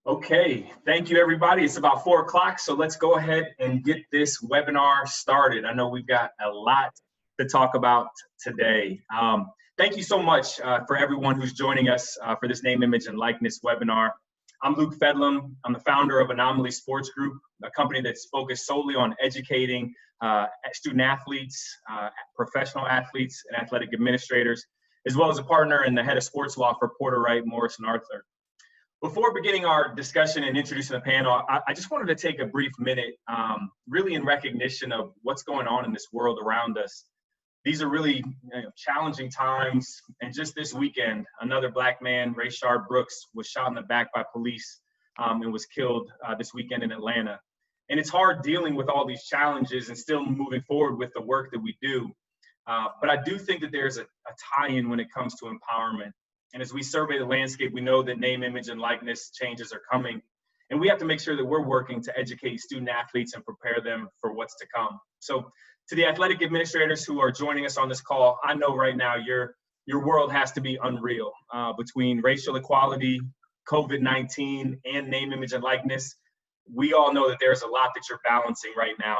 Okay, thank you everybody. It's about 4 o'clock, so let's go ahead and get this webinar started. I know we've got a lot to talk about today. Thank you so much for everyone who's joining us for this name, image, and likeness webinar. I'm Luke Fedlam. I'm the founder of Anomaly Sports Group, a company that's focused solely on educating student athletes, professional athletes, and athletic administrators, as well as a partner and the head of sports law for Porter Wright, Morris, and Arthur. Before beginning our discussion and introducing the panel, I just wanted to take a brief minute, really in recognition of what's going on in this world around us. These are really challenging times, and just this weekend, another Black man, Rayshard Brooks, was shot in the back by police and was killed this weekend in Atlanta. And it's hard dealing with all these challenges and still moving forward with the work that we do. But I do think that there's a tie-in when it comes to empowerment. And as we survey the landscape, we know that name, image, and likeness changes are coming. And we have to make sure that we're working to educate student athletes and prepare them for what's to come. So to the athletic administrators who are joining us on this call, I know right now your world has to be unreal. Between racial equality, COVID-19, and name, image, and likeness, we all know that there's a lot that you're balancing right now.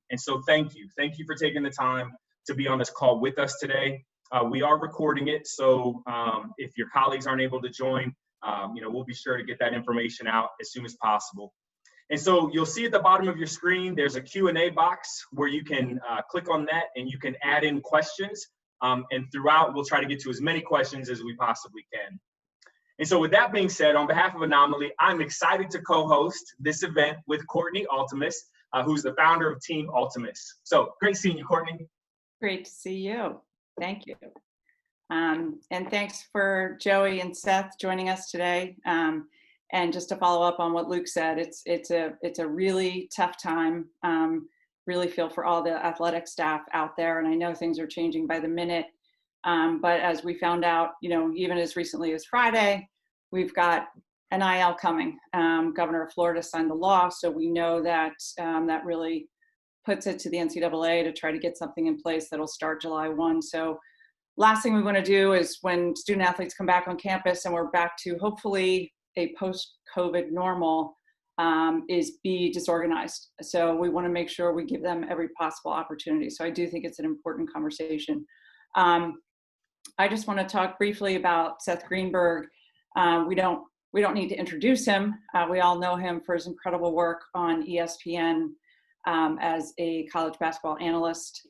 And so thank you. Thank you for taking the time to be on this call with us today. We are recording it, so if your colleagues aren't able to join, we'll be sure to get that information out as soon as possible. And so you'll see at the bottom of your screen, there's a Q&A box where you can click on that and you can add in questions. And throughout, we'll try to get to as many questions as we possibly can. And so with that being said, on behalf of Anomaly, I'm excited to co-host this event with Team Altemus, who's the founder of Team Altemus. So great seeing you, Courtney. Great to see you. Thank you. And thanks for Joey and Seth joining us today. And just to follow up on what Luke said, it's a really tough time. Really feel for all the athletic staff out there. And I know things are changing by the minute. But as we found out, even as recently as Friday, we've got NIL coming. Governor of Florida signed the law. So we know that that really puts it to the NCAA to try to get something in place that'll start July 1. So last thing we want to do is when student athletes come back on campus and we're back to hopefully a post-COVID normal, is be disorganized. So we want to make sure we give them every possible opportunity. So I do think it's an important conversation. I just want to talk briefly about Seth Greenberg. We don't need to introduce him. We all know him for his incredible work on ESPN as a college basketball analyst,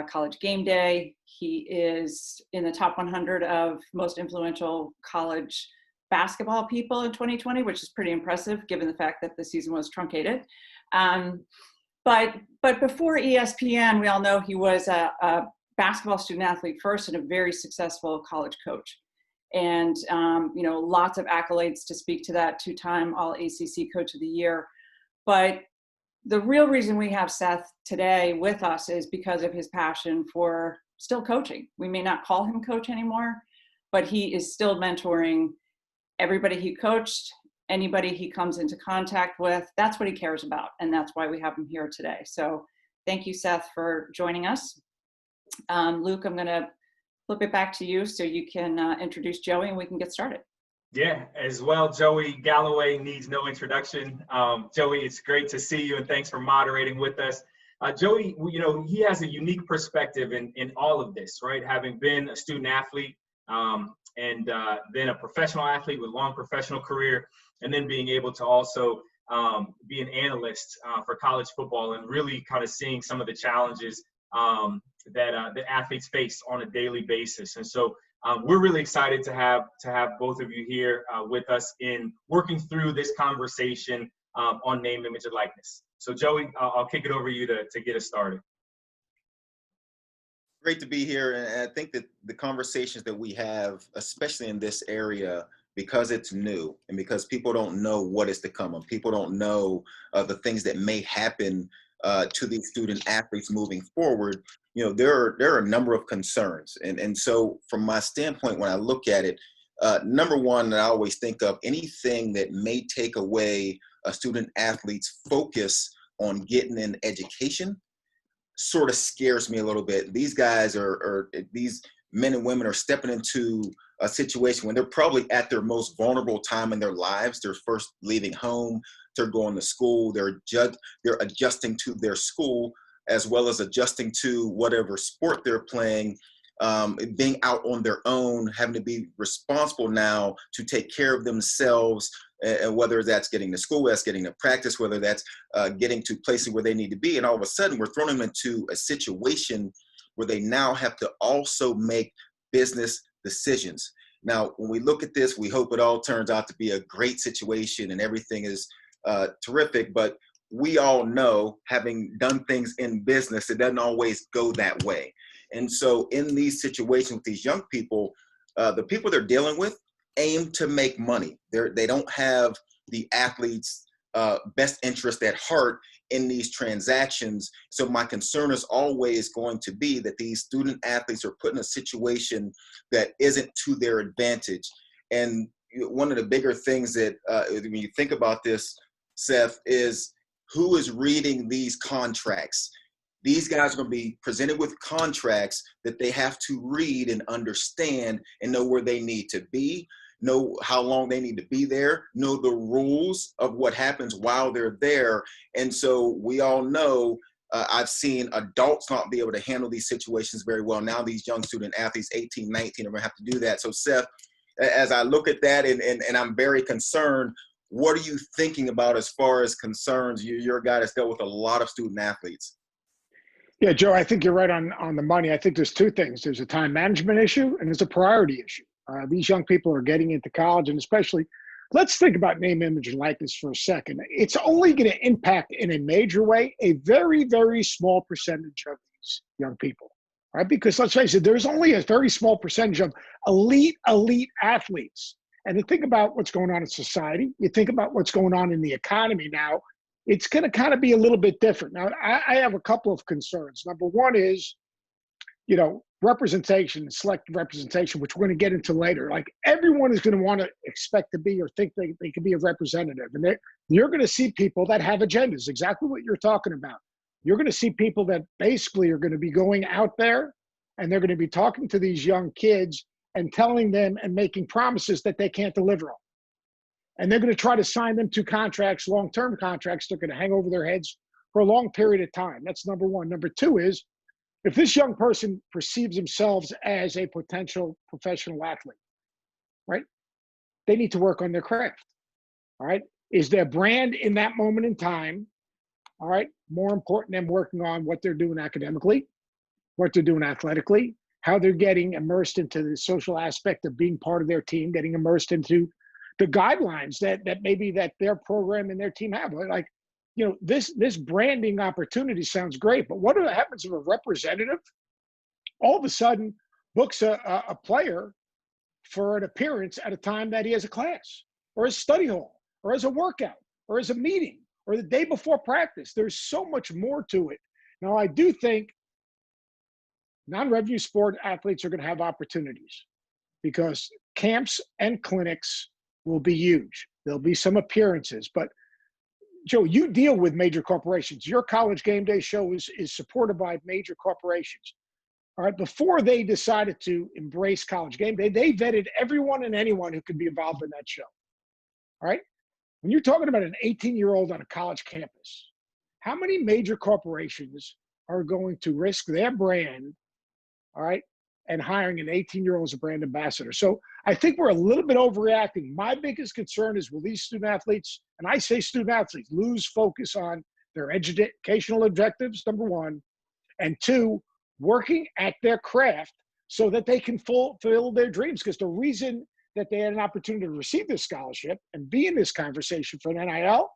College Game Day. He is in the top 100 of most influential college basketball people in 2020, which is pretty impressive given the fact that the season was truncated. But before ESPN, we all know he was a basketball student athlete first and a very successful college coach. And, lots of accolades to speak to that, 2-time All-ACC Coach of the Year. But the real reason we have Seth today with us is because of his passion for still coaching. We may not call him coach anymore, but he is still mentoring everybody he coached, anybody he comes into contact with. That's what he cares about, and that's why we have him here today. So thank you, Seth, for joining us. Luke, I'm going to flip it back to you so you can introduce Joey and we can get started. Yeah, as well, Joey Galloway needs no introduction. Joey, it's great to see you, and thanks for moderating with us. Joey, he has a unique perspective in all of this, right? Having been a student athlete and then a professional athlete with a long professional career, and then being able to also be an analyst for college football and really kind of seeing some of the challenges that athletes face on a daily basis. And so we're really excited to have both of you here with us in working through this conversation on name, image, and likeness. So Joey, I'll kick it over to you to get us started. Great to be here. And I think that the conversations that we have, especially in this area, because it's new and because people don't know what is to come and people don't know the things that may happen to these student athletes moving forward, there are a number of concerns. And so from my standpoint, when I look at it, number one, I always think of anything that may take away a student athlete's focus on getting an education sort of scares me a little bit. These guys these men and women are stepping into a situation when they're probably at their most vulnerable time in their lives. They're first leaving home, they're going to school, they're adjusting to their school, as well as adjusting to whatever sport they're playing, being out on their own, having to be responsible now to take care of themselves, and whether that's getting to school, that's getting to practice, whether that's getting to places where they need to be. And all of a sudden, we're throwing them into a situation where they now have to also make business decisions. Now, when we look at this, we hope it all turns out to be a great situation and everything is terrific. But we all know, having done things in business, it doesn't always go that way. And so in these situations with these young people, the people they're dealing with aim to make money. They don't have the athlete's best interest at heart in these transactions. So my concern is always going to be that these student athletes are put in a situation that isn't to their advantage. And one of the bigger things that when you think about this, Seth, is who is reading these contracts. These guys are going to be presented with contracts that they have to read and understand and know where they need to be, know how long they need to be there, know the rules of what happens while they're there. And so we all know, I've seen adults not be able to handle these situations very well. Now these young student athletes, 18, 19, are going to have to do that. So Seth, as I look at that and I'm very concerned, what are you thinking about as far as concerns? You're a guy that's dealt with a lot of student athletes. Yeah, Joe, I think you're right on the money. I think there's two things. There's a time management issue and there's a priority issue. These young people are getting into college, and especially, let's think about name, image, and likeness for a second. It's only going to impact in a major way a very, very small percentage of these young people, right? Because let's face it, there's only a very small percentage of elite athletes. And you think about what's going on in society, you think about what's going on in the economy now, it's going to kind of be a little bit different. Now, I have a couple of concerns. Number one is, representation, selective representation, which we're going to get into later. Like, everyone is going to want to expect to be or think they can be a representative. And you're going to see people that have agendas, exactly what you're talking about. You're going to see people that basically are going to be going out there and they're going to be talking to these young kids and telling them and making promises that they can't deliver on. And they're going to try to sign them to contracts, long-term contracts, they're going to hang over their heads for a long period of time. That's number one. Number two is, if this young person perceives themselves as a potential professional athlete, right, they need to work on their craft, all right? Is their brand in that moment in time, all right, more important than working on what they're doing academically, what they're doing athletically, how they're getting immersed into the social aspect of being part of their team, getting immersed into the guidelines that maybe that their program and their team have. Like, this branding opportunity sounds great, but what happens if a representative all of a sudden books a player for an appearance at a time that he has a class or a study hall or as a workout or as a meeting or the day before practice? There's so much more to it. Now, I do think non-revenue sport athletes are going to have opportunities because camps and clinics will be huge. There'll be some appearances, but Joe, you deal with major corporations. Your College Game Day show is supported by major corporations. All right, before they decided to embrace College Game Day, they vetted everyone and anyone who could be involved in that show. All right, when you're talking about an 18-year-old on a college campus, how many major corporations are going to risk their brand, all right, and hiring an 18-year-old as a brand ambassador? So I think we're a little bit overreacting. My biggest concern is, will these student athletes, and I say student athletes, lose focus on their educational objectives, number one, and two, working at their craft so that they can fulfill their dreams? Because the reason that they had an opportunity to receive this scholarship and be in this conversation for an NIL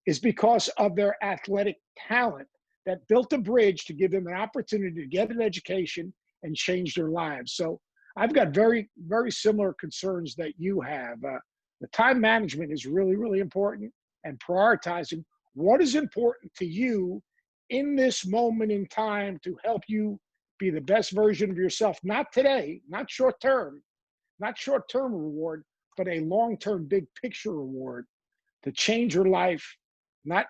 is because of their athletic talent that built a bridge to give them an opportunity to get an education and change their lives. So I've got very, very similar concerns that you have. The time management is really, really important, and prioritizing what is important to you in this moment in time to help you be the best version of yourself, not today, not short-term reward, but a long-term big picture reward to change your life, not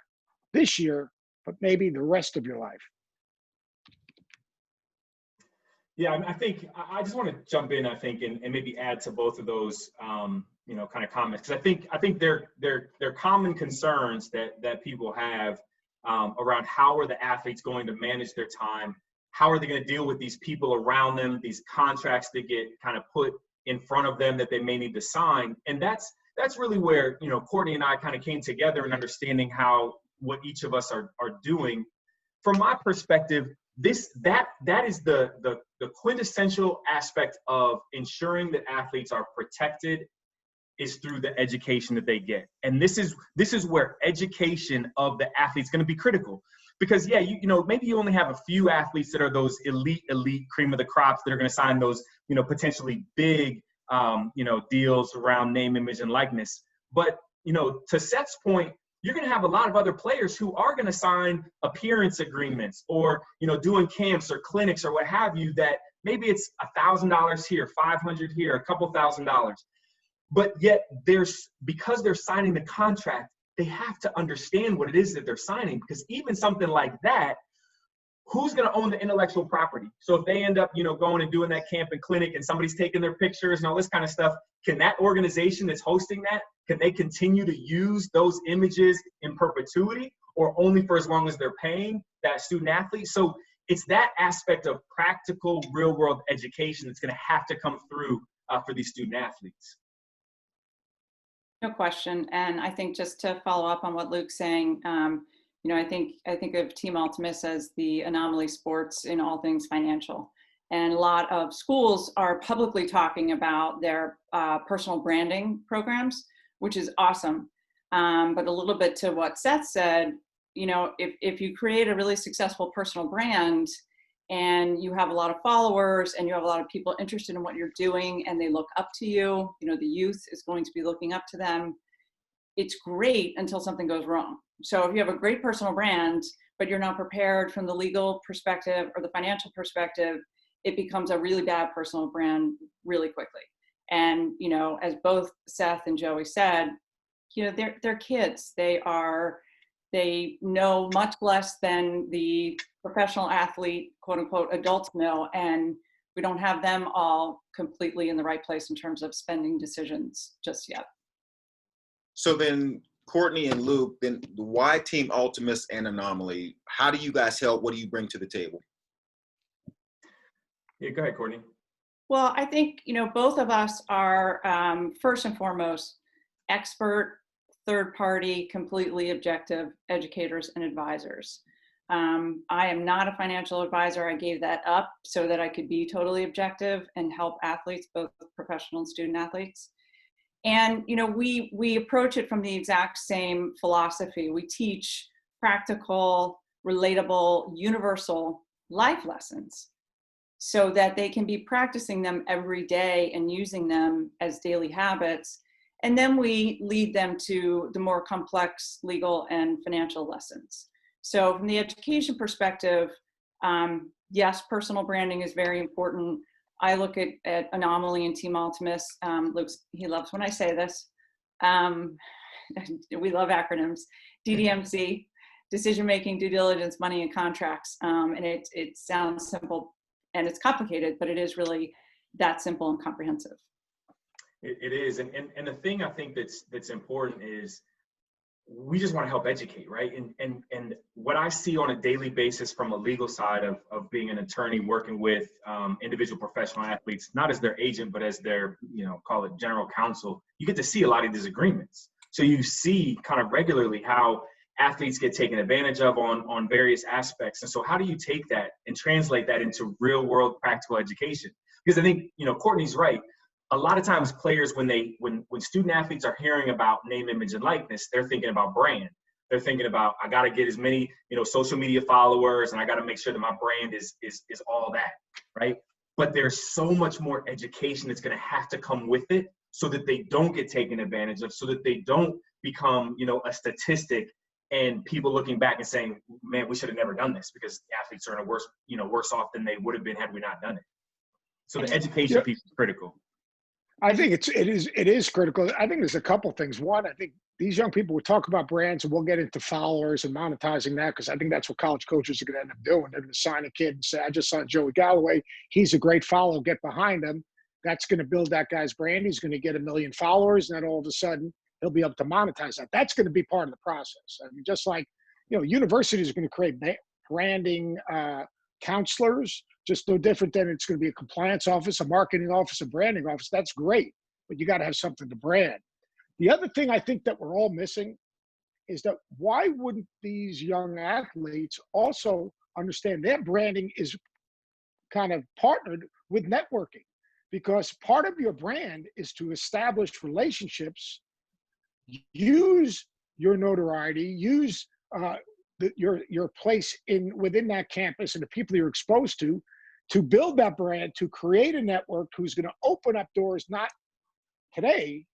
this year, but maybe the rest of your life. Yeah, I think I just want to jump in, I think, and maybe add to both of those, kind of comments, because I think they're common concerns that people have around how are the athletes going to manage their time, how are they going to deal with these people around them, these contracts that get kind of put in front of them that they may need to sign, and that's really where Courtney and I kind of came together in understanding what each of us are doing. From my perspective, that is the quintessential aspect of ensuring that athletes are protected is through the education that they get. And this is where education of the athletes is going to be critical. Because maybe you only have a few athletes that are those elite cream of the crops that are going to sign those, potentially big deals around name, image, and likeness. But, to Seth's point, you're going to have a lot of other players who are going to sign appearance agreements or, doing camps or clinics or what have you, that maybe it's $1,000 here, $500 here, a couple $1,000. But yet because they're signing the contract, they have to understand what it is that they're signing, because even something like that, who's going to own the intellectual property? So if they end up, going and doing that camp and clinic and somebody's taking their pictures and all this kind of stuff, can that organization that's hosting that, can they continue to use those images in perpetuity or only for as long as they're paying that student athlete? So it's that aspect of practical real world education that's going to have to come through for these student athletes. No question. And I think just to follow up on what Luke's saying, I think of Team Altemus as the anomaly sports in all things financial. And a lot of schools are publicly talking about their personal branding programs, which is awesome. But a little bit to what Seth said, if you create a really successful personal brand and you have a lot of followers and you have a lot of people interested in what you're doing and they look up to you, the youth is going to be looking up to them. It's great until something goes wrong. So if you have a great personal brand, but you're not prepared from the legal perspective or the financial perspective, it becomes a really bad personal brand really quickly. And, as both Seth and Joey said, they're kids. They know much less than the professional athlete, quote unquote, adults know. And we don't have them all completely in the right place in terms of spending decisions just yet. So then, Courtney and Luke, then why Team Altemus and Anomaly? How do you guys help? What do you bring to the table? Yeah, go ahead, Courtney. Well, I think, both of us are, first and foremost, expert, third-party, completely objective educators and advisors. I am not a financial advisor. I gave that up so that I could be totally objective and help athletes, both professional and student athletes. And, we approach it from the exact same philosophy. We teach practical, relatable, universal life lessons so that they can be practicing them every day and using them as daily habits. And then we lead them to the more complex legal and financial lessons. So from the education perspective, yes, personal branding is very important. I look at Anomaly and Team Altemus. Luke, he loves when I say this. We love acronyms. DDMC, decision making, due diligence, money, and contracts. And it sounds simple and it's complicated, but it is really that simple and comprehensive. It is, and the thing I think that's important is we just want to help educate, right? And what I see on a daily basis from a legal side of being an attorney working with individual professional athletes, not as their agent, but as their, call it general counsel, you get to see a lot of these agreements. So you see kind of regularly how athletes get taken advantage of on various aspects. And so how do you take that and translate that into real world practical education? Because I think, Courtney's right. A lot of times players, when student athletes are hearing about name, image, and likeness, they're thinking about brand. They're thinking about, I got to get as many, social media followers, and I got to make sure that my brand is all that, right? But there's so much more education that's going to have to come with it so that they don't get taken advantage of, so that they don't become, a statistic and people looking back and saying, man, we should have never done this because the athletes are in a worse off than they would have been had we not done it. So the education piece is critical. I think it is critical. I think there's a couple things. One, I think these young people will talk about brands, and we'll get into followers and monetizing that, because I think that's what college coaches are going to end up doing. They're going to sign a kid and say, I just signed Joey Galloway. He's a great follow. Get behind him. That's going to build that guy's brand. He's going to get 1 million followers, and then all of a sudden he'll be able to monetize that. That's going to be part of the process. I mean, just like, universities are going to create branding counselors, just no different than it's going to be a compliance office, a marketing office, a branding office. That's great, but you got to have something to brand. The other thing I think that we're all missing is that why wouldn't these young athletes also understand their branding is kind of partnered with networking? Because part of your brand is to establish relationships, use your notoriety, use your place within that campus and the people you're exposed to build that brand, to create a network who's going to open up doors, not today,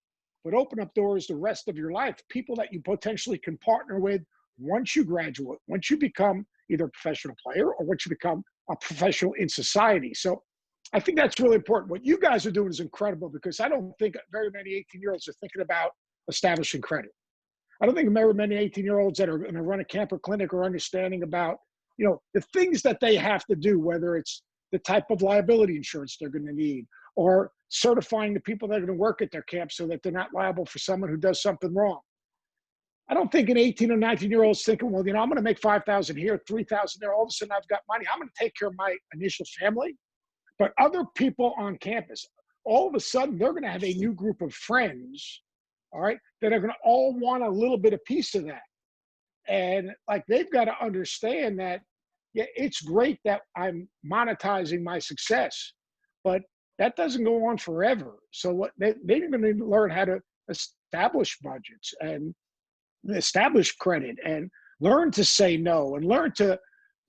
but open up doors the rest of your life. People that you potentially can partner with once you graduate, once you become either a professional player or once you become a professional in society. So I think that's really important. What you guys are doing is incredible, because I don't think very many 18-year-olds are thinking about establishing credit. I don't think very many 18-year-olds that are going to run a camp or clinic are understanding about, the things that they have to do, whether it's the type of liability insurance they're going to need, or certifying the people that are going to work at their camp so that they're not liable for someone who does something wrong. I don't think an 18 or 19-year-old is thinking, well, I'm going to make $5,000 here, $3,000 there. All of a sudden, I've got money. I'm going to take care of my initial family. But other people on campus, all of a sudden, they're going to have a new group of friends, all right, that are going to all want a little bit of piece of that. And they've got to understand that, yeah, it's great that I'm monetizing my success, but that doesn't go on forever. So what they're going to learn how to establish budgets and establish credit and learn to say no and learn to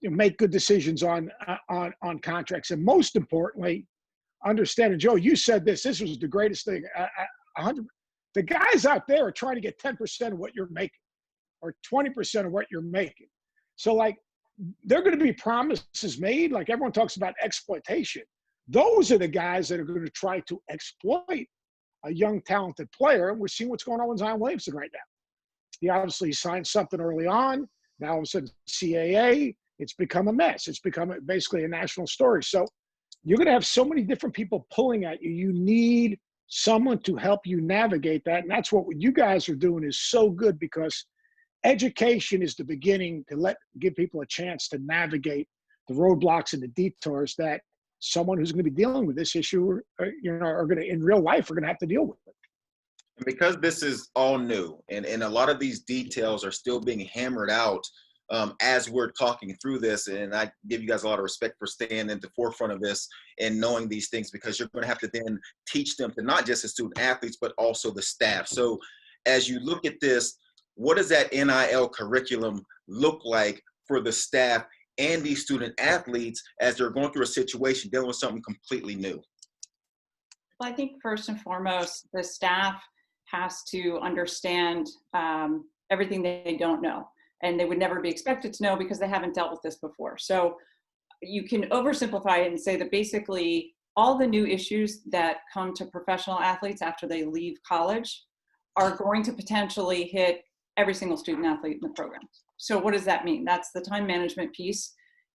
make good decisions on contracts. And most importantly, understand, and Joe, you said this was the greatest thing. The guys out there are trying to get 10% of what you're making or 20% of what you're making. So they're going to be promises made. Like everyone talks about exploitation. Those are the guys that are going to try to exploit a young, talented player. And we're seeing what's going on with Zion Williamson right now. He obviously signed something early on. Now all of a sudden, CAA, it's become a mess. It's become basically a national story. So you're going to have so many different people pulling at you. You need someone to help you navigate that. And that's what you guys are doing is so good, because education is the beginning to give people a chance to navigate the roadblocks and the detours that someone who's going to be dealing with this issue are going to, in real life, are going to have to deal with it. And because this is all new and a lot of these details are still being hammered out as we're talking through this, and I give you guys a lot of respect for staying at the forefront of this and knowing these things, because you're going to have to then teach them to not just the student athletes, but also the staff. So as you look at this, what does that NIL curriculum look like for the staff and these student athletes as they're going through a situation dealing with something completely new? Well, I think first and foremost, the staff has to understand everything they don't know, and they would never be expected to know because they haven't dealt with this before. So you can oversimplify it and say that basically all the new issues that come to professional athletes after they leave college are going to potentially hit every single student athlete in the program. So what does that mean? That's the time management piece.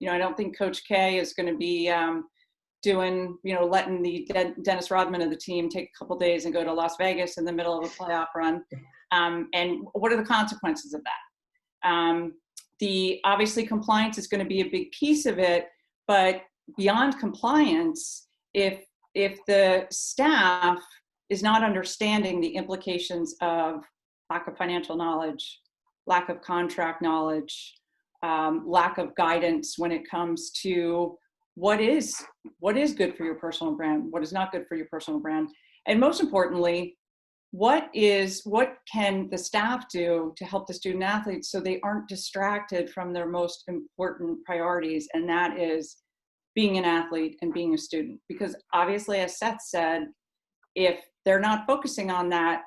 I don't think Coach K is going to be letting the Dennis Rodman of the team take a couple days and go to Las Vegas in the middle of a playoff run. And what are the consequences of that? Obviously compliance is going to be a big piece of it, but beyond compliance, if the staff is not understanding the implications of lack of financial knowledge, lack of contract knowledge, lack of guidance when it comes to what is good for your personal brand, what is not good for your personal brand, and most importantly, what can the staff do to help the student athletes so they aren't distracted from their most important priorities, and that is being an athlete and being a student. Because obviously, as Seth said, if they're not focusing on that,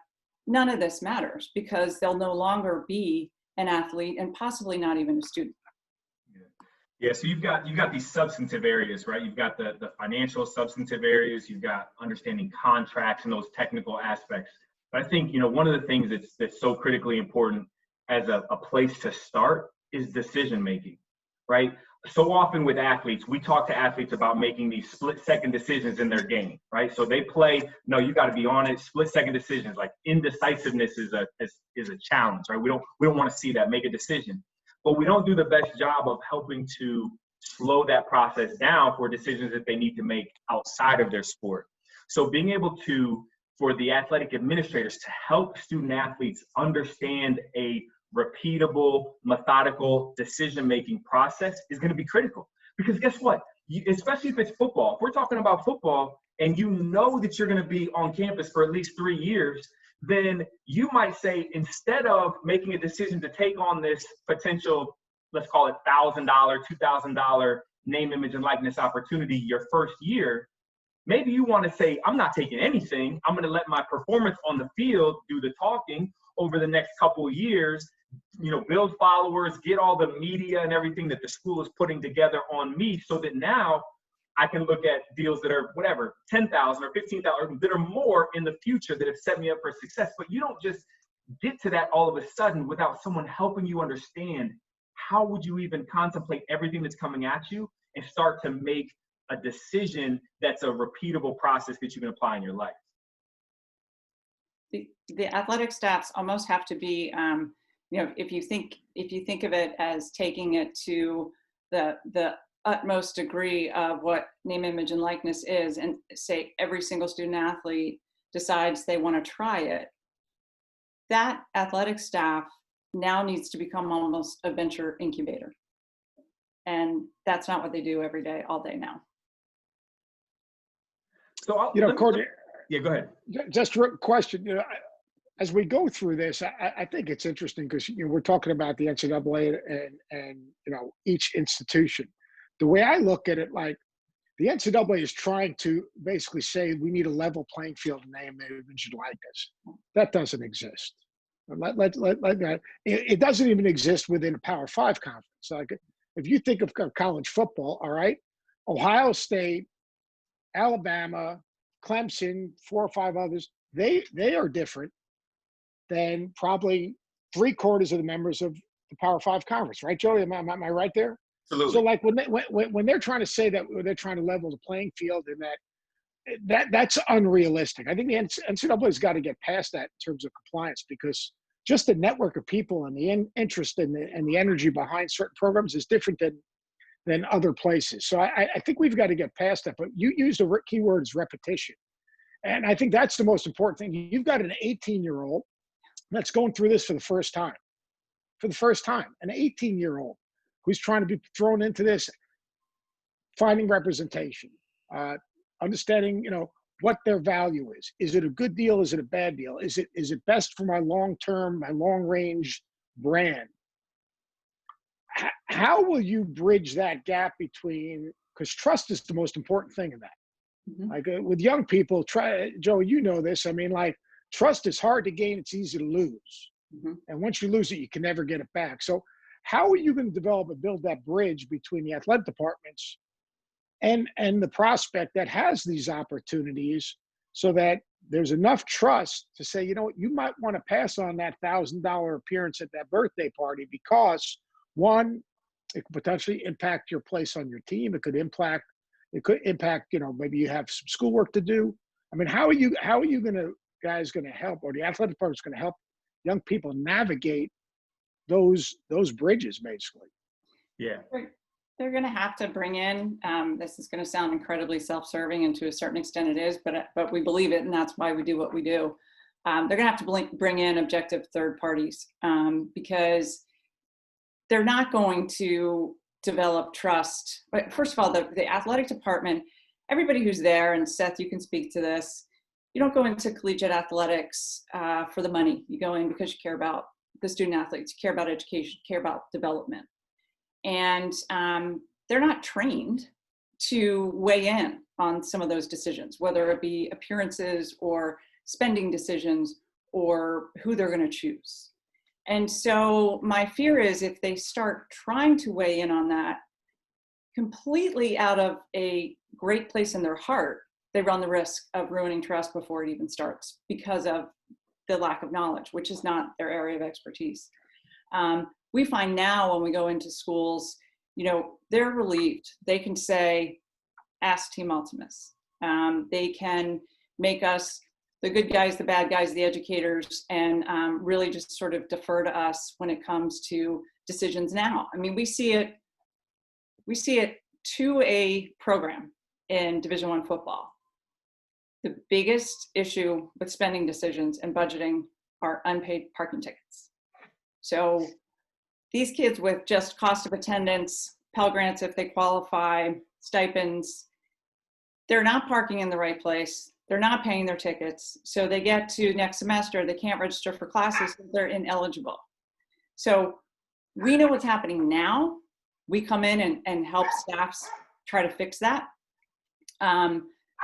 none of this matters, because they'll no longer be an athlete and possibly not even a student. Yeah, so you've got these substantive areas, right? You've got the financial substantive areas, you've got understanding contracts and those technical aspects. But I think, one of the things that's so critically important as a place to start is decision making, right? So often with athletes, we talk to athletes about making these split-second decisions in their game, right? So they play, no, you got to be on it. Split-second decisions, like indecisiveness is a challenge, right? We don't want to see that. Make a decision. But we don't do the best job of helping to slow that process down for decisions that they need to make outside of their sport. So being able for the athletic administrators to help student athletes understand a repeatable, methodical decision-making process is going to be critical. Because guess what? Especially if it's football. If we're talking about football and you know that you're going to be on campus for at least 3 years, then you might say, instead of making a decision to take on this potential, let's call it $1,000, $2,000 name, image, and likeness opportunity your first year, maybe you want to say, I'm not taking anything. I'm going to let my performance on the field do the talking over the next couple of years, build followers, get all the media and everything that the school is putting together on me, so that now I can look at deals that are whatever, 10,000 or 15,000 that are more in the future that have set me up for success. But you don't just get to that all of a sudden without someone helping you understand how would you even contemplate everything that's coming at you and start to make a decision that's a repeatable process that you can apply in your life. The athletic staffs almost have to be, if you think of it as taking it to the utmost degree of what name, image, and likeness is, and say every single student athlete decides they want to try it, that athletic staff now needs to become almost a venture incubator. And that's not what they do every day, all day now. So, Courtney, yeah, go ahead. Just a question. As we go through this, I think it's interesting because we're talking about the NCAA and each institution. The way I look at it, like the NCAA is trying to basically say we need a level playing field in name, image, and likeness. That doesn't exist. It doesn't even exist within a Power 5 conference. Like if you think of college football, all right, Ohio State, Alabama, Clemson, 4 or 5 others, they are different than probably 3/4 of the members of the Power 5 conference, right, Joey? Am I right there? Absolutely. So like when they're trying to say that they're trying to level the playing field and that's unrealistic. I think the NCAA has got to get past that in terms of compliance, because just the network of people and the interest and the energy behind certain programs is different than other places. So I think we've got to get past that. But you used the key word is repetition. And I think that's the most important thing. You've got an 18-year-old that's going through this for the first time. An 18-year-old who's trying to be thrown into this, finding representation, understanding, what their value is. Is it a good deal? Is it a bad deal? Is it best for my long-term, my long-range brand? How will you bridge that gap between, because trust is the most important thing in that. Mm-hmm. Like with young people, Joe, you know this. I mean, like trust is hard to gain. It's easy to lose. Mm-hmm. And once you lose it, you can never get it back. So how are you going to develop and build that bridge between the athletic departments and the prospect that has these opportunities, so that there's enough trust to say, you might want to pass on that $1,000 appearance at that birthday party because, one, it could potentially impact your place on your team. It could impact, maybe you have some schoolwork to do. I mean, how are you guys going to help, or the athletic department's going to help young people navigate those bridges, basically? Yeah. They're going to have to bring in, this is going to sound incredibly self-serving, and to a certain extent it is, but we believe it, and that's why we do what we do. They're going to have to bring in objective third parties, because they're not going to develop trust. But first of all, the athletic department, everybody who's there, and Seth, you can speak to this, you don't go into collegiate athletics for the money. You go in because you care about the student athletes, you care about education, you care about development. And they're not trained to weigh in on some of those decisions, whether it be appearances or spending decisions or who they're going to choose. And so my fear is if they start trying to weigh in on that, completely out of a great place in their heart, they run the risk of ruining trust before it even starts because of the lack of knowledge, which is not their area of expertise. We find now when we go into schools, they're relieved. They can say, ask Team Altemus. They can make us the good guys, the bad guys, the educators, and really just sort of defer to us when it comes to decisions now. I mean, we see it to a program in Division I football. The biggest issue with spending decisions and budgeting are unpaid parking tickets. So these kids with just cost of attendance, Pell Grants if they qualify, stipends, they're not parking in the right place. They're not paying their tickets. So they get to next semester, they can't register for classes, they're ineligible. So we know what's happening now. We come in and help staffs try to fix that.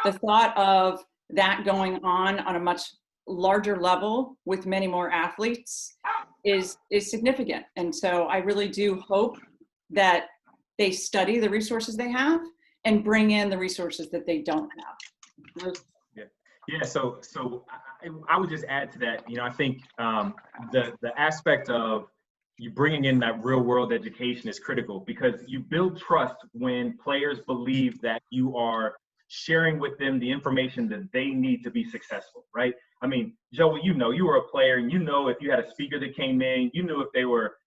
The thought of that going on a much larger level with many more athletes is significant. And so I really do hope that they study the resources they have and bring in the resources that they don't have. Yeah. So I would just add to that. I think the aspect of you bringing in that real world education is critical, because you build trust when players believe that you are sharing with them the information that they need to be successful, right? I mean, Joey, you were a player, and if you had a speaker that came in, you knew if they were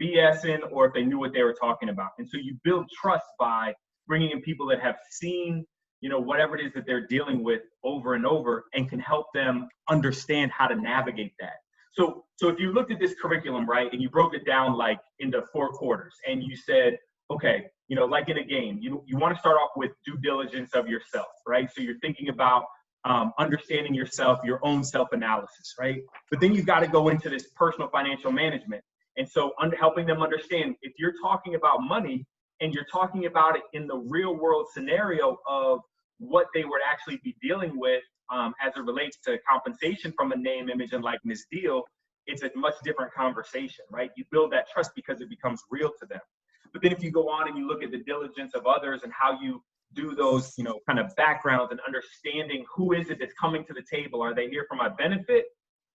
BSing or if they knew what they were talking about. And so you build trust by bringing in people that have seen, whatever it is that they're dealing with over and over, and can help them understand how to navigate that. So if you looked at this curriculum, right, and you broke it down like into 4 quarters, and you said, okay, like in a game, you want to start off with due diligence of yourself, right? So you're thinking about understanding yourself, your own self-analysis, right? But then you've got to go into this personal financial management. And so helping them understand, if you're talking about money and you're talking about it in the real world scenario of what they would actually be dealing with as it relates to compensation from a name, image, and likeness deal, it's a much different conversation, right? You build that trust because it becomes real to them. But then if you go on and you look at the diligence of others and how you do those, kind of backgrounds and understanding who is it that's coming to the table. Are they here for my benefit,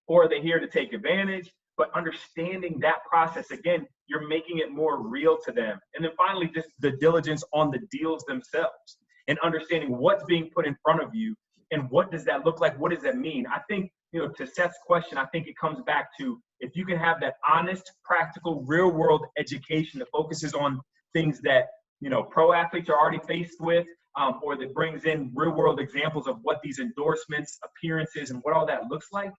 or are they here to take advantage? But understanding that process, again, you're making it more real to them. And then finally, just the diligence on the deals themselves and understanding what's being put in front of you and what does that look like? What does that mean? I think, to Seth's question, I think it comes back to, if you can have that honest, practical, real world education that focuses on things that, pro athletes are already faced with, or that brings in real world examples of what these endorsements, appearances, and what all that looks like,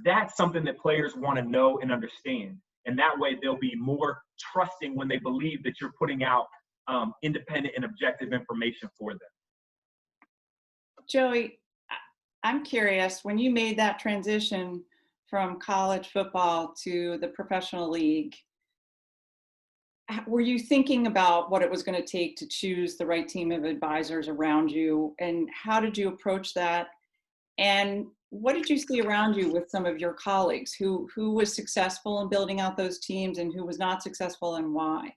that's something that players want to know and understand. And that way they'll be more trusting when they believe that you're putting out independent and objective information for them. Joey, I'm curious, when you made that transition from college football to the professional league, were you thinking about what it was going to take to choose the right team of advisors around you? And how did you approach that? And what did you see around you with some of your colleagues? Who was successful in building out those teams and who was not successful, and why?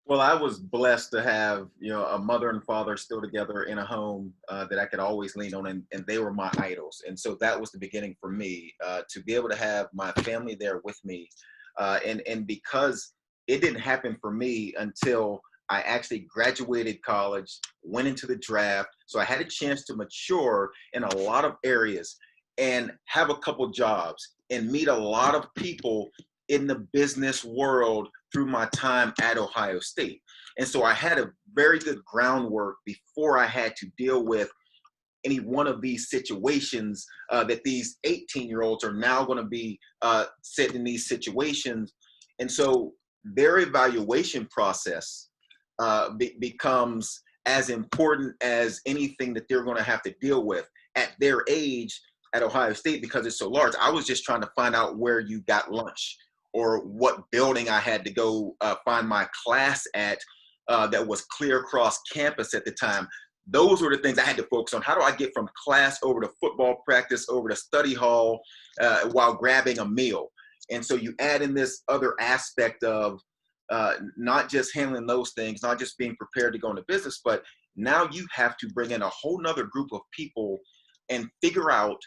Well, I was blessed to have, a mother and father still together in a home that I could always lean on, and they were my idols. And so that was the beginning for me, to be able to have my family there with me. And because it didn't happen for me until I actually graduated college, went into the draft. So I had a chance to mature in a lot of areas and have a couple jobs and meet a lot of people in the business world through my time at Ohio State. And so I had a very good groundwork before I had to deal with any one of these situations that these 18-year-olds are now going to be set in these situations. And so their evaluation process becomes as important as anything that they're going to have to deal with at their age at Ohio State, because it's so large. I was just trying to find out where you got lunch, or what building I had to go find my class at that was clear across campus at the time. Those were the things I had to focus on. How do I get from class over to football practice, over to study hall while grabbing a meal? And so you add in this other aspect of not just handling those things, not just being prepared to go into business, but now you have to bring in a whole nother group of people and figure out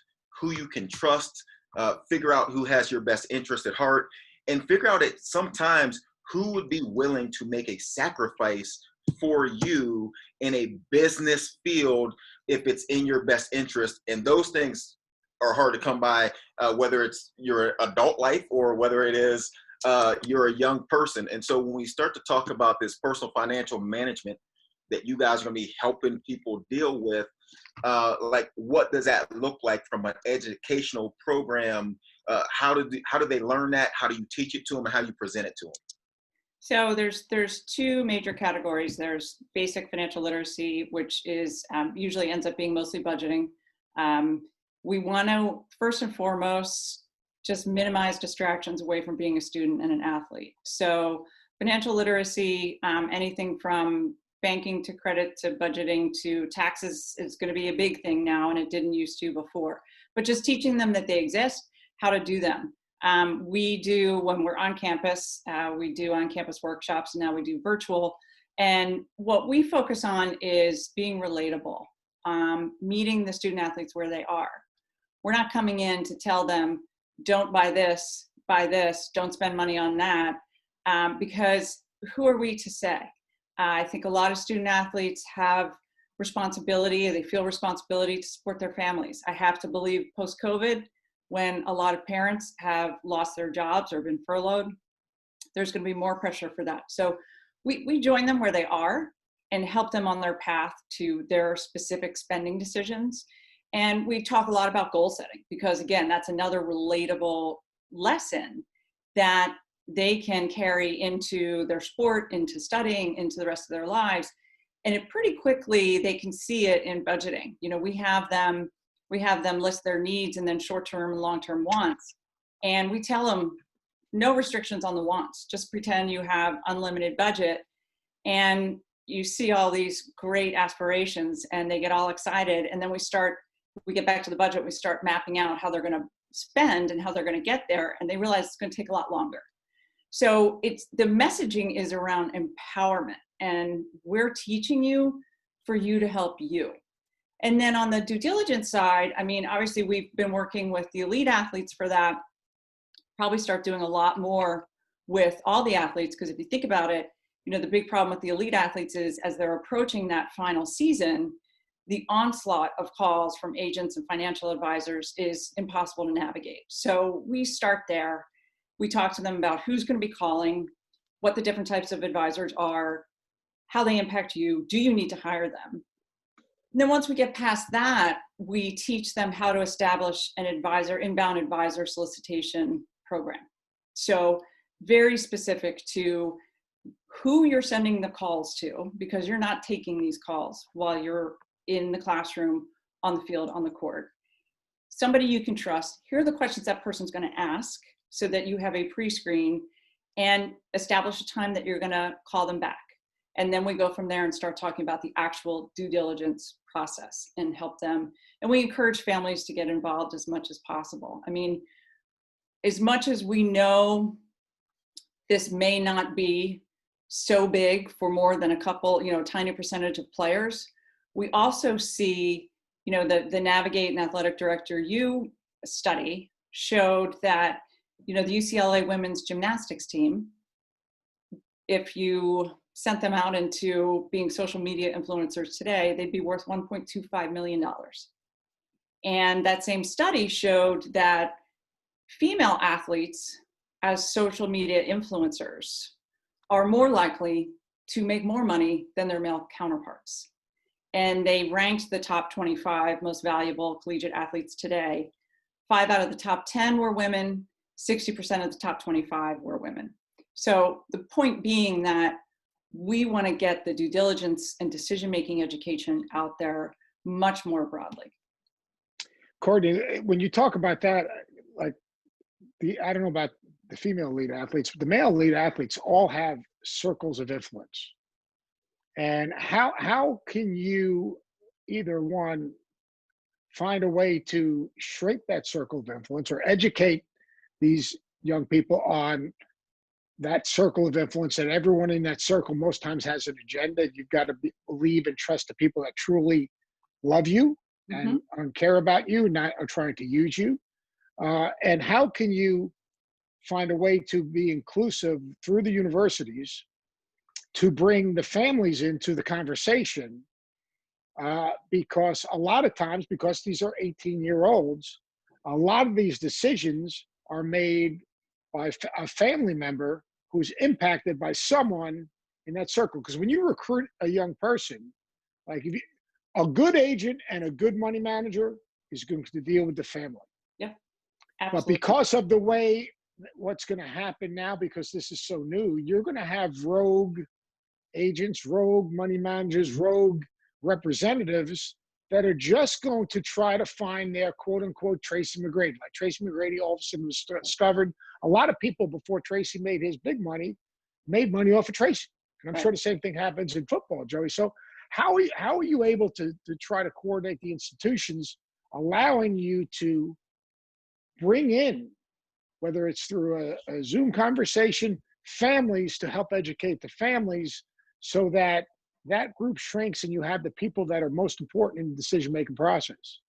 who you can trust, figure out who has your best interest at heart, and figure out it sometimes who would be willing to make a sacrifice for you in a business field if it's in your best interest. And those things are hard to come by, whether it's your adult life or whether it is you're a young person. And so when we start to talk about this personal financial management that you guys are going to be helping people deal with, like what does that look like from an educational program? How do they learn that? How do you teach it to them, and how do you present it to them? So there's two major categories. There's basic financial literacy, which is usually ends up being mostly budgeting. We want to first and foremost just minimize distractions away from being a student and an athlete. So financial literacy, anything from banking to credit to budgeting to taxes is going to be a big thing now, and it didn't used to before. But just teaching them that they exist, how to do them. We do, when we're on campus, we do on-campus workshops, and now we do virtual. And what we focus on is being relatable, meeting the student athletes where they are. We're not coming in to tell them, don't buy this, don't spend money on that, because who are we to say? I think a lot of student athletes have responsibility, they feel responsibility to support their families. I have to believe post-COVID, when a lot of parents have lost their jobs or been furloughed, there's going to be more pressure for that. So we join them where they are and help them on their path to their specific spending decisions. And we talk a lot about goal setting, because again, that's another relatable lesson that they can carry into their sport, into studying, into the rest of their lives. And it pretty quickly, they can see it in budgeting. You know, we have them list their needs and then short-term and long-term wants. And we tell them no restrictions on the wants, just pretend you have unlimited budget. And you see all these great aspirations and they get all excited. And then we get back to the budget, we start mapping out how they're going to spend and how they're going to get there. And they realize it's going to take a lot longer. So the messaging is around empowerment, and we're teaching you for you to help you. And then on the due diligence side, I mean, obviously we've been working with the elite athletes for that, probably start doing a lot more with all the athletes, because if you think about it, you know, the big problem with the elite athletes is as they're approaching that final season, the onslaught of calls from agents and financial advisors is impossible to navigate. So we start there. We talk to them about who's going to be calling, what the different types of advisors are, how they impact you, do you need to hire them? And then once we get past that, we teach them how to establish an inbound advisor solicitation program. So very specific to who you're sending the calls to, because you're not taking these calls while you're in the classroom, on the field, on the court. Somebody you can trust. Here are the questions that person's going to ask so that you have a pre-screen, and establish a time that you're going to call them back. And then we go from there and start talking about the actual due diligence process and help them. And we encourage families to get involved as much as possible. I mean, as much as we know this may not be so big for more than a couple, you know, tiny percentage of players, we also see, you know, the Navigate and Athletic Director U study showed that, you know, the UCLA women's gymnastics team, if you sent them out into being social media influencers today, they'd be worth $1.25 million. And that same study showed that female athletes as social media influencers are more likely to make more money than their male counterparts. And they ranked the top 25 most valuable collegiate athletes today. 5 out of the top 10 were women, 60% of the top 25 were women. So the point being that we want to get the due diligence and decision-making education out there much more broadly. Courtney, when you talk about that, like I don't know about the female elite athletes, but the male elite athletes all have circles of influence. And how can you either one find a way to shrink that circle of influence or educate these young people on that circle of influence, that everyone in that circle most times has an agenda. You've got to believe and trust the people that truly love you and care about you, not are trying to use you. And how can you find a way to be inclusive through the universities to bring the families into the conversation? Because a lot of times, because these are 18-year-olds, a lot of these decisions are made by a family member who's impacted by someone in that circle. Because when you recruit a young person, like if you, a good agent and a good money manager is going to deal with the family. Yeah, absolutely. But because of the way what's going to happen now, because this is so new, you're going to have rogue agents, rogue money managers, rogue representatives that are just going to try to find their quote unquote Tracy McGrady. Like Tracy McGrady all of a sudden was discovered. A lot of people before Tracy made his big money, made money off of Tracy. And I'm sure the same thing happens in football, Joey. So how are you able to try to coordinate the institutions, allowing you to bring in, whether it's through a Zoom conversation, families to help educate the families so that that group shrinks and you have the people that are most important in the decision-making process?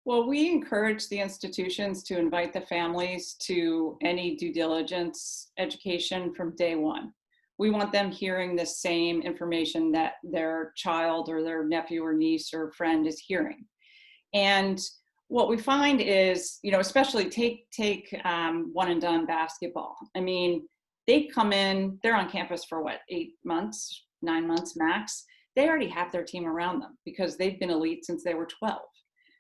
Well, we encourage the institutions to invite the families to any due diligence education from day one. We want them hearing the same information that their child or their nephew or niece or friend is hearing. And what we find is, you know, especially take one and done basketball. I mean, they come in, they're on campus for what, 8 months, 9 months max. They already have their team around them because they've been elite since they were 12.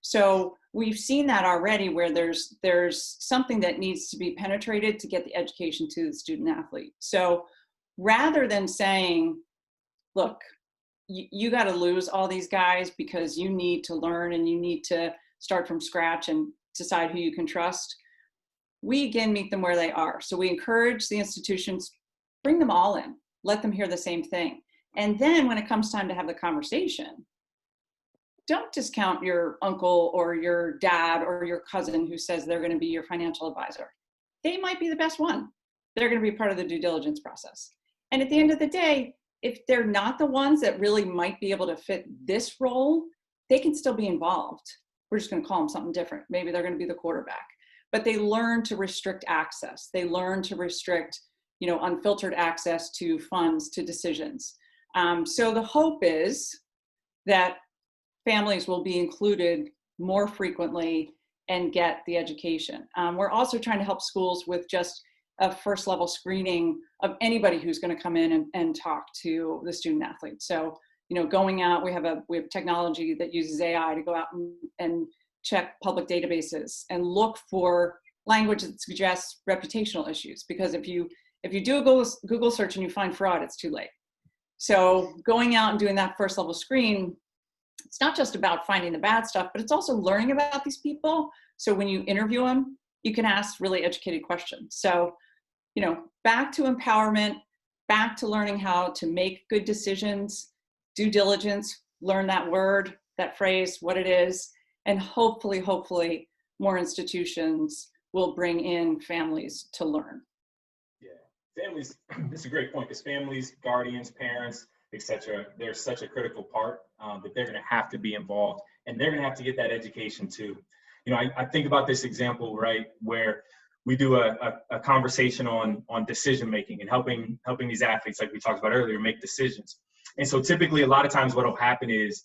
So we've seen that already, where there's something that needs to be penetrated to get the education to the student athlete. So rather than saying, look, you got to lose all these guys because you need to learn and you need to start from scratch and decide who you can trust, we again meet them where they are. So we encourage the institutions, bring them all in, let them hear the same thing. And then when it comes time to have the conversation, don't discount your uncle or your dad or your cousin who says they're going to be your financial advisor. They might be the best one. They're going to be part of the due diligence process. And at the end of the day, if they're not the ones that really might be able to fit this role, they can still be involved. We're just going to call them something different. Maybe they're going to be the quarterback. But they learn to restrict access. They learn to restrict, you know, unfiltered access to funds, to decisions. So the hope is that families will be included more frequently and get the education. We're also trying to help schools with just a first level screening of anybody who's going to come in and talk to the student athlete. So, you know, going out, we have technology that uses AI to go out and check public databases and look for language that suggests reputational issues. Because if you do a Google search and you find fraud, it's too late. So going out and doing that first level screen, it's not just about finding the bad stuff, but it's also learning about these people. So when you interview them, you can ask really educated questions. So, you know, back to empowerment, back to learning how to make good decisions, due diligence, learn that word, that phrase, what it is, and hopefully more institutions will bring in families to learn. Yeah, families, this is a great point, because families, guardians, parents, etc., they're such a critical part that they're going to have to be involved, and they're going to have to get that education too. You know, I think about this example, right, where we do a conversation on decision making and helping these athletes, like we talked about earlier, make decisions. And so typically a lot of times what will happen is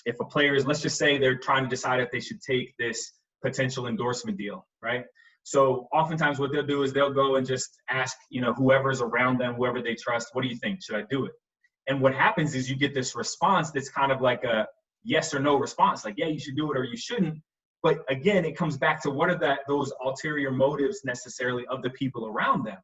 if a player is, let's just say they're trying to decide if they should take this potential endorsement deal, right? So oftentimes what they'll do is they'll go and just ask, you know, whoever's around them, whoever they trust, what do you think? Should I do it? And what happens is you get this response that's kind of like a yes or no response, like, yeah, you should do it or you shouldn't. But again, it comes back to what are those ulterior motives necessarily of the people around them.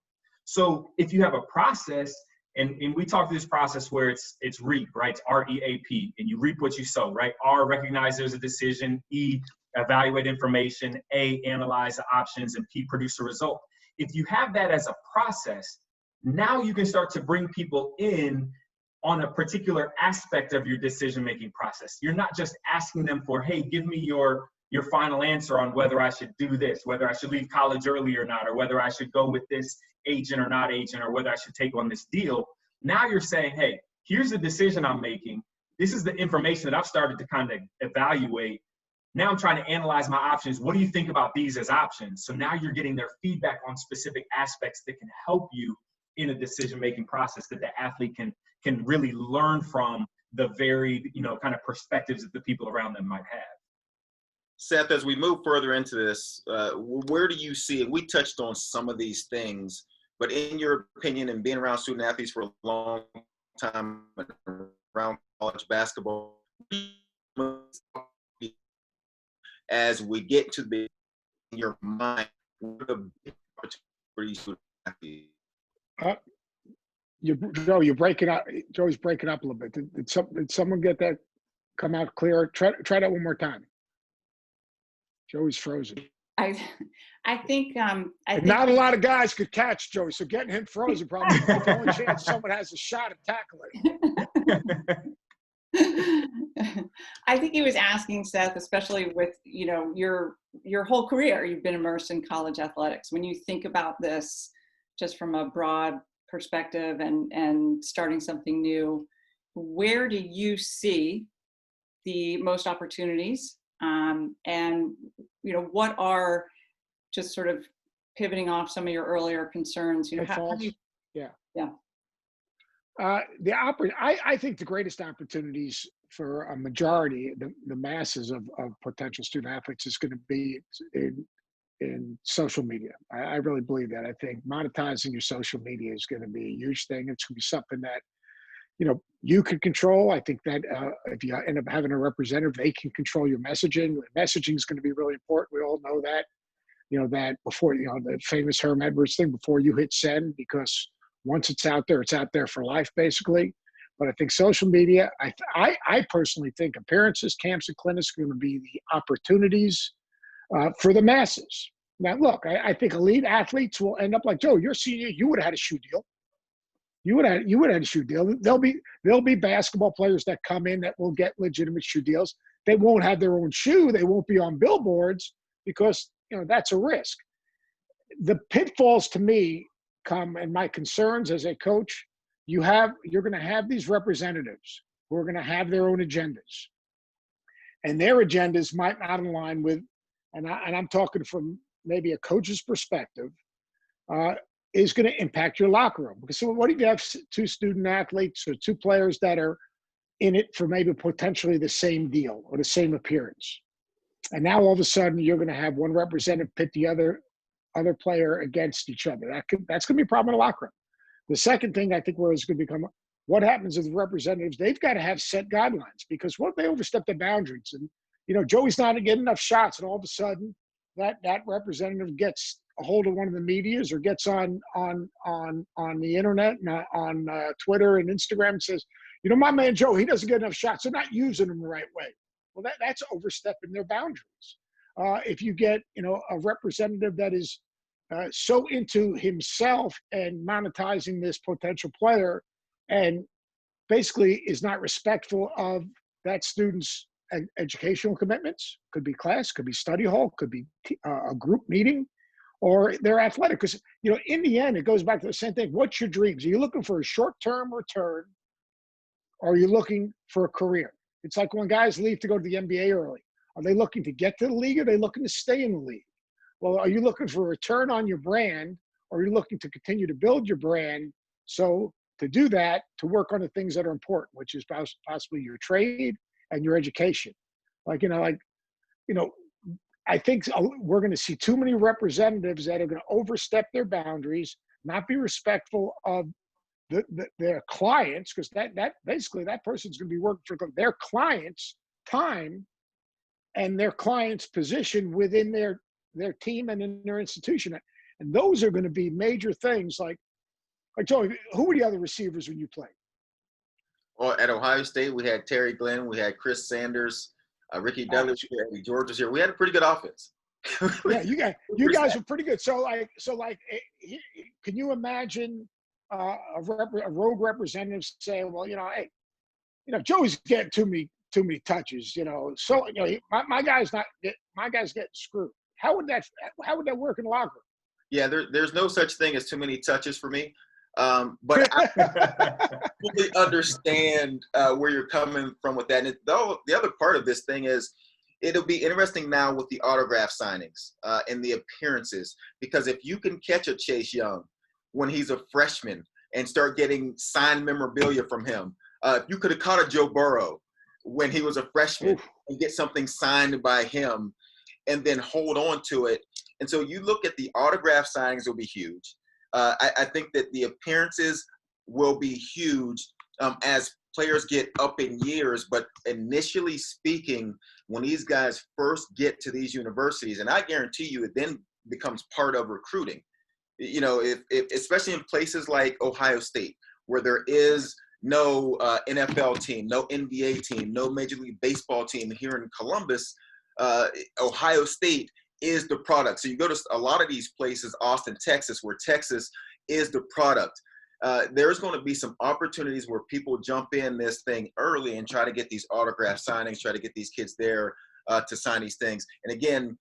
So if you have a process, and we talk through this process where it's REAP, right? It's REAP, and you reap what you sow, right? R, recognize there's a decision. E, evaluate information. A, analyze the options. And P, produce a result. If you have that as a process, now you can start to bring people in on a particular aspect of your decision-making process. You're not just asking them for, hey, give me your your final answer on whether I should do this, whether I should leave college early or not, or whether I should go with this agent or not agent, or whether I should take on this deal. Now you're saying, hey, here's the decision I'm making. This is the information that I've started to kind of evaluate. Now I'm trying to analyze my options. What do you think about these as options? So now you're getting their feedback on specific aspects that can help you in a decision-making process that the athlete can really learn from the varied, kind of perspectives that the people around them might have. Seth, as we move further into this, where do you see, and we touched on some of these things, but in your opinion, and being around student athletes for a long time, around college basketball, as we get to in your mind, what are the big opportunities for athletes? Joe, you're breaking up. Joey's breaking up a little bit. Did someone get that come out clear? Try that one more time. Joey's frozen. I think not a lot of guys could catch Joey, so getting him frozen probably the only chance someone has a shot at tackling. I think he was asking, Seth, especially with your whole career, you've been immersed in college athletics. When you think about this, just from a broad perspective and starting something new, where do you see the most opportunities? And what are, just sort of pivoting off some of your earlier concerns, how do you, I think the greatest opportunities for a majority, the masses of potential student athletes, is going to be in social media. I really believe that. I think monetizing your social media is going to be a huge thing. It's going to be something that you can control. I think that if you end up having a representative, they can control your messaging. Messaging is going to be really important. We all know that. That before, the famous Herm Edwards thing, before you hit send, because once it's out there for life, basically. But I think social media, I personally think appearances, camps, and clinics are going to be the opportunities for the masses. Now, look, I think elite athletes will end up like Joe. You're senior, you would have had a shoe deal. You would have had a shoe deal. There'll be basketball players that come in that will get legitimate shoe deals. They won't have their own shoe. They won't be on billboards because that's a risk. The pitfalls to me come, and my concerns as a coach, you're going to have these representatives who are going to have their own agendas, and their agendas might not align with, and I'm talking from maybe a coach's perspective, is going to impact your locker room. Because so what if you have two student athletes or two players that are in it for maybe potentially the same deal or the same appearance, and now all of a sudden you're going to have one representative pit the other player against each other. That's going to be a problem in the locker room. The second thing I think where it's going to become, what happens with the representatives, they've got to have set guidelines, because what if they overstep the boundaries and, Joey's not getting enough shots, and all of a sudden that representative gets a hold of one of the medias or gets on the internet and on Twitter and Instagram and says, my man Joe, he doesn't get enough shots. They're not using him the right way. Well, that's overstepping their boundaries. If you get, a representative that is so into himself and monetizing this potential player and basically is not respectful of that student's educational commitments, could be class, could be study hall, could be a group meeting, or their athletic. Because, in the end, it goes back to the same thing. What's your dreams? Are you looking for a short-term return, or are you looking for a career? It's like when guys leave to go to the NBA early. Are they looking to get to the league, or are they looking to stay in the league? Well, are you looking for a return on your brand, or are you looking to continue to build your brand? So to do that, to work on the things that are important, which is possibly your trade and your education. I think we're going to see too many representatives that are going to overstep their boundaries, not be respectful of their clients, because that basically that person's going to be working for their clients' time and their client's position within their team and in their institution. And those are going to be major things. Like Joey, who were the other receivers when you played? Well, at Ohio State, we had Terry Glenn, we had Chris Sanders, Ricky Dudley, Eddie George was here. We had a pretty good offense. Yeah, you guys were pretty good. So can you imagine a rogue representative saying, well, hey, Joey's getting too many touches, so my guy's not my guy's getting screwed. How would that work in the locker room? Yeah, there's no such thing as too many touches for me. But I fully understand where you're coming from with that. And the other part of this thing is it'll be interesting now with the autograph signings and the appearances, because if you can catch a Chase Young when he's a freshman and start getting signed memorabilia from him, if you could have caught a Joe Burrow when he was a freshman and get something signed by him and then hold on to it. And so you look at the autograph signings will be huge. I think that the appearances will be huge as players get up in years. But initially speaking, when these guys first get to these universities, and I guarantee you it then becomes part of recruiting. You know, if especially in places like Ohio State, where there is no NFL team, no NBA team, no Major League Baseball team here in Columbus, Ohio State is the product. So you go to a lot of these places, Austin, Texas, where Texas is the product. There's going to be some opportunities where people jump in this thing early and try to get these autograph signings, try to get these kids there to sign these things. And again,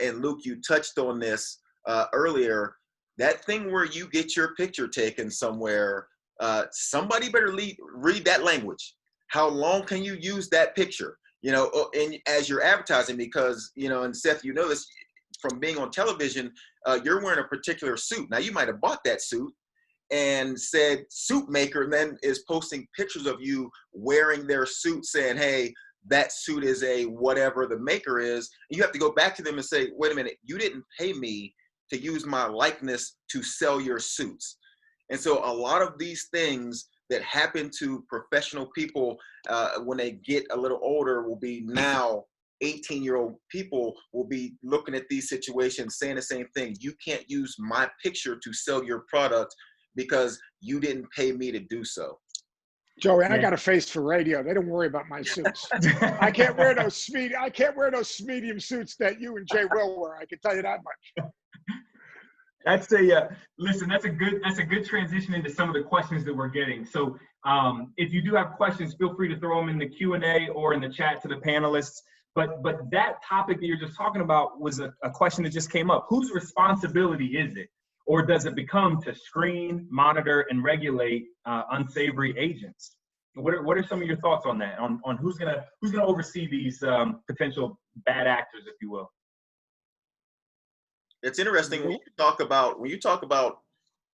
and Luke, you touched on this earlier, that thing where you get your picture taken somewhere, somebody better read that language. How long can you use that picture? You know, and as you're advertising, because, you know, and Seth, you know this from being on television, you're wearing a particular suit. Now, you might have bought that suit and said suit maker, and then is posting pictures of you wearing their suit saying, hey, that suit is a whatever the maker is. And you have to go back to them and say, wait a minute, you didn't pay me to use my likeness to sell your suits. And so a lot of these things that happen to professional people when they get a little older will be now 18-year-old people will be looking at these situations saying the same thing. You can't use my picture to sell your product because you didn't pay me to do so. Joey, I got a face for radio. They don't worry about my suits. I can't wear those medium suits that you and Jay will wear. I can tell you that much. That's a good transition into some of the questions that we're getting. So if you do have questions, feel free to throw them in the Q&A or in the chat to the panelists. But that topic that you're just talking about was a question that just came up. Whose responsibility is it, or does it become to screen, monitor, and regulate unsavory agents? What are some of your thoughts on that? On who's gonna oversee these potential bad actors, if you will? It's interesting when you talk about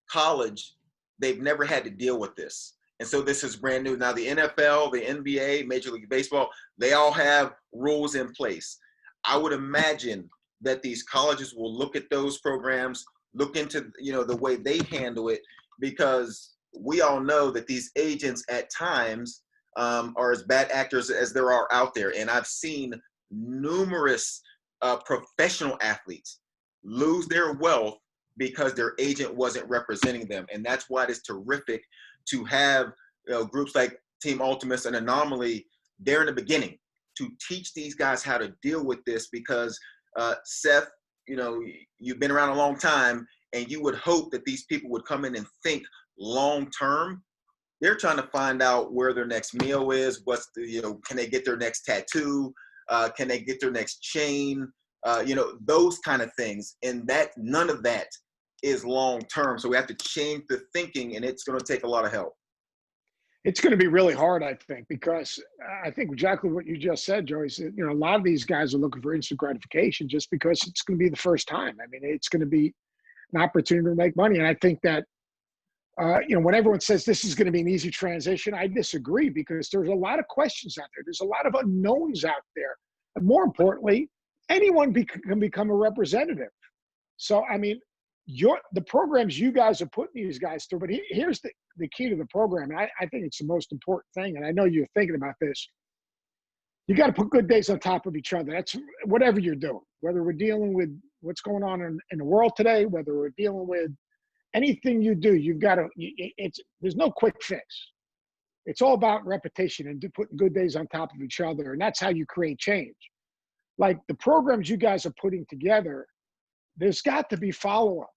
college, they've never had to deal with this. And so this is brand new. Now the NFL, the NBA, Major League Baseball, they all have rules in place. I would imagine that these colleges will look at those programs, look into, you know, the way they handle it, because we all know that these agents at times are as bad actors as there are out there. And I've seen numerous professional athletes lose their wealth because their agent wasn't representing them. And that's why it is terrific to have, you know, groups like Team Altemus and Anomaly there in the beginning to teach these guys how to deal with this, because Seth, you know, you've been around a long time, and you would hope that these people would come in and think long term. They're trying to find out where their next meal is, can they get their next tattoo, can they get their next chain, those kind of things. And that none of that is long term. So we have to change the thinking, and it's going to take a lot of help. It's going to be really hard, I think, because I think exactly what you just said, Joey. You know, a lot of these guys are looking for instant gratification just because it's going to be the first time. I mean, it's going to be an opportunity to make money. And I think that, when everyone says this is going to be an easy transition, I disagree, because there's a lot of questions out there. There's a lot of unknowns out there. And more importantly, anyone can become a representative. So, I mean, the programs you guys are putting these guys through, but here's the key to the program. And I think it's the most important thing. And I know you're thinking about this. You got to put good days on top of each other. That's whatever you're doing, whether we're dealing with what's going on in the world today, whether we're dealing with anything you do, you've got to, there's no quick fix. It's all about repetition and putting good days on top of each other. And that's how you create change. Like the programs you guys are putting together, there's got to be follow-up.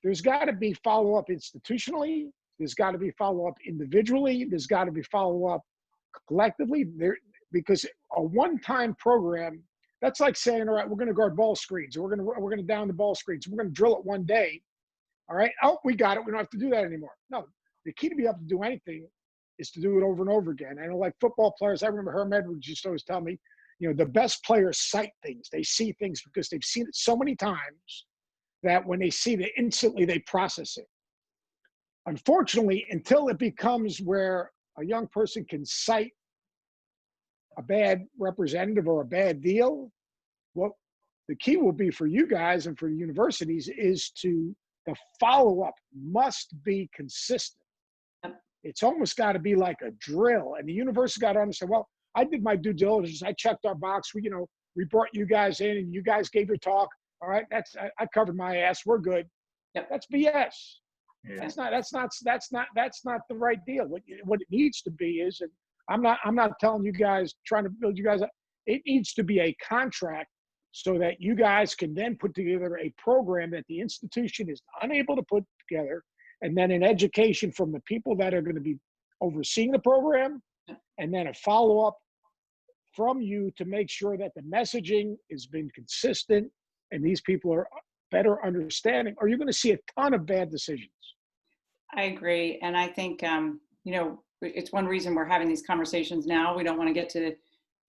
There's got to be follow-up institutionally. There's got to be follow-up individually. There's got to be follow-up collectively. Because a one-time program That's like saying, all right, we're going to guard ball screens, or we're going to down the ball screens. We're going to drill it one day. All right. Oh, we got it. We don't have to do that anymore. No, the key to be able to do anything is to do it over and over again. I know, like football players, I remember Herm Edwards used to always tell me, you know, the best players sight things. They see things because they've seen it so many times that when they see it, instantly they process it. Unfortunately, until it becomes where a young person can cite a bad representative or a bad deal, what the key will be for you guys and for universities is the follow-up must be consistent. It's almost got to be like a drill, and the university got to understand, well, I did my due diligence. I checked our box. We brought you guys in and you guys gave your talk. All right. I covered my ass. We're good. Yep. That's BS. Yeah. That's not the right deal. What it needs to be is, and I'm not telling you guys, trying to build you guys up. It needs to be a contract so that you guys can then put together a program that the institution is unable to put together, and then an education from the people that are going to be overseeing the program, and then a follow-up from you to make sure that the messaging has been consistent and these people are better understanding, or you're going to see a ton of bad decisions. I agree. And I think, it's one reason we're having these conversations now. We don't want to get to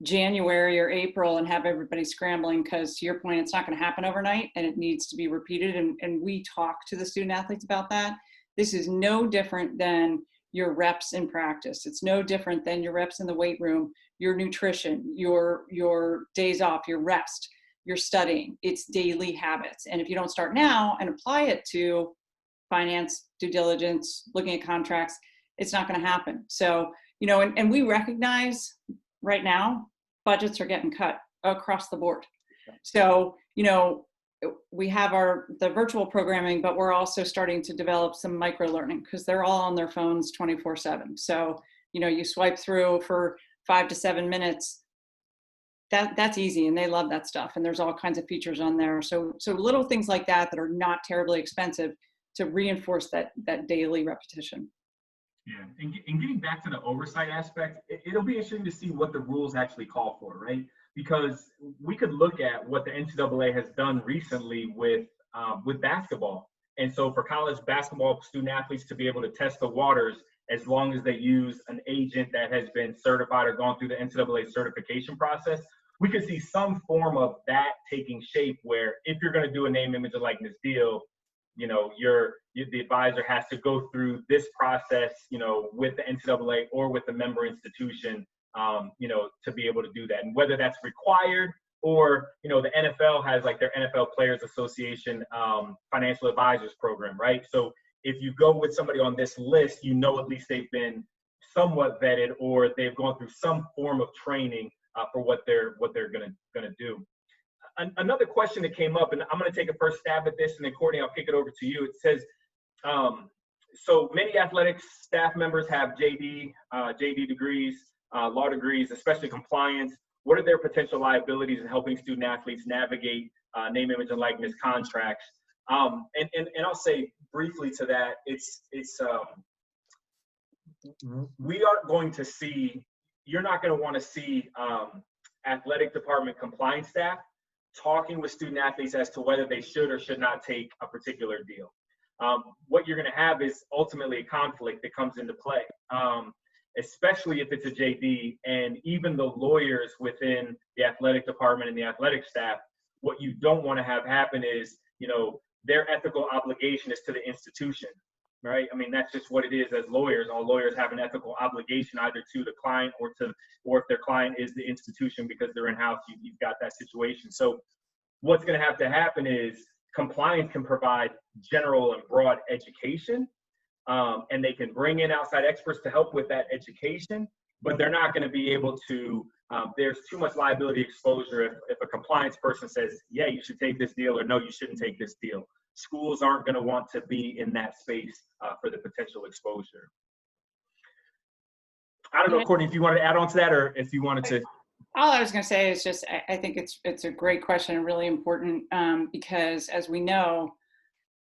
January or April and have everybody scrambling, because to your point, it's not going to happen overnight and it needs to be repeated. And we talk to the student athletes about that. This is no different than your reps in practice. It's no different than your reps in the weight room, your nutrition, your days off, your rest, your studying. It's daily habits. And if you don't start now and apply it to finance, due diligence, looking at contracts, it's not going to happen. So, and we recognize right now, budgets are getting cut across the board. So, we have the virtual programming, but we're also starting to develop some micro learning because they're all on their phones 24/7. So, you swipe through for 5 to 7 minutes. That's easy, and they love that stuff. And there's all kinds of features on there. So little things like that are not terribly expensive to reinforce that daily repetition. Yeah, and getting back to the oversight aspect, it'll be interesting to see what the rules actually call for, right? Because we could look at what the NCAA has done recently with basketball. And so for college basketball student athletes to be able to test the waters, as long as they use an agent that has been certified or gone through the NCAA certification process, we could see some form of that taking shape where if you're going to do a name, image, and likeness deal, the advisor has to go through this process, with the NCAA or with the member institution, to be able to do that. And whether that's required or, the NFL has like their NFL Players Association financial advisors program, right? So if you go with somebody on this list, at least they've been somewhat vetted or they've gone through some form of training for what they're gonna do. Another question that came up, and I'm going to take a first stab at this, and then Courtney, I'll kick it over to you. It says, so many athletics staff members have JD degrees, law degrees, especially compliance. What are their potential liabilities in helping student athletes navigate name, image, and likeness contracts? And I'll say briefly to that, we aren't going to see, you're not going to want to see athletic department compliance staff talking with student athletes as to whether they should or should not take a particular deal. What you're going to have is ultimately a conflict that comes into play, especially if it's a JD, and even the lawyers within the athletic department and the athletic staff. What you don't want to have happen is, their ethical obligation is to the institution, right? I mean, that's just what it is as lawyers. All lawyers have an ethical obligation either to the client or if their client is the institution because they're in-house, you've got that situation. So what's going to have to happen is compliance can provide general and broad education, and they can bring in outside experts to help with that education, but they're not going to be able to, there's too much liability exposure if a compliance person says, yeah, you should take this deal, or no, you shouldn't take this deal. Schools aren't going to want to be in that space for the potential exposure. I don't know, Courtney, if you wanted to add on to that, or if you wanted to. All I was going to say is just, I think it's a great question and really important, because as we know,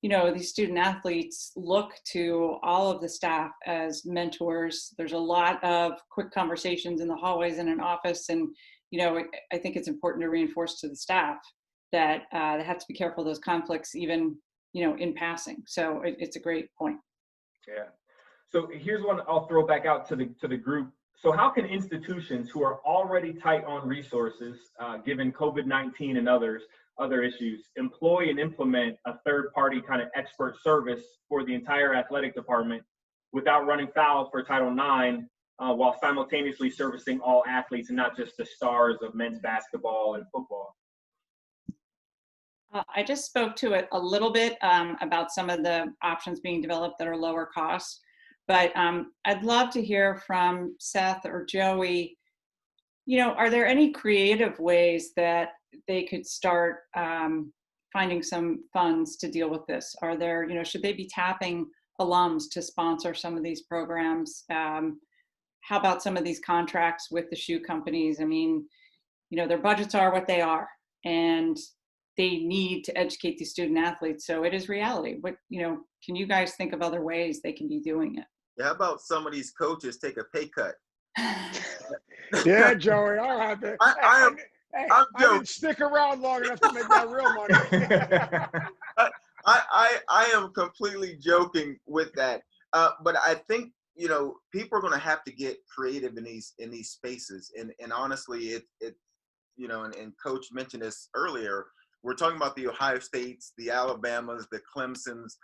these student athletes look to all of the staff as mentors. There's a lot of quick conversations in the hallways in an office. And, I think it's important to reinforce to the staff that they have to be careful of those conflicts, even, in passing. So it's a great point. Yeah. So here's one I'll throw back out to the group. So how can institutions who are already tight on resources, given COVID-19 and other issues, employ and implement a third-party kind of expert service for the entire athletic department without running foul for Title IX, while simultaneously servicing all athletes and not just the stars of men's basketball and football? I just spoke to it a little bit about some of the options being developed that are lower cost, but I'd love to hear from Seth or Joey. Are there any creative ways that they could start finding some funds to deal with this? Are there, should they be tapping alums to sponsor some of these programs? How about some of these contracts with the shoe companies? I mean, their budgets are what they are, and they need to educate these student athletes. So it is reality. What, can you guys think of other ways they can be doing it? Yeah, how about some of these coaches take a pay cut? Yeah, Joey. All right. I'm I didn't stick around long enough to make that real money. I am completely joking with that. But I think, people are going to have to get creative in these spaces. And honestly, and Coach mentioned this earlier, we're talking about the Ohio States, the Alabamas, the Clemsons.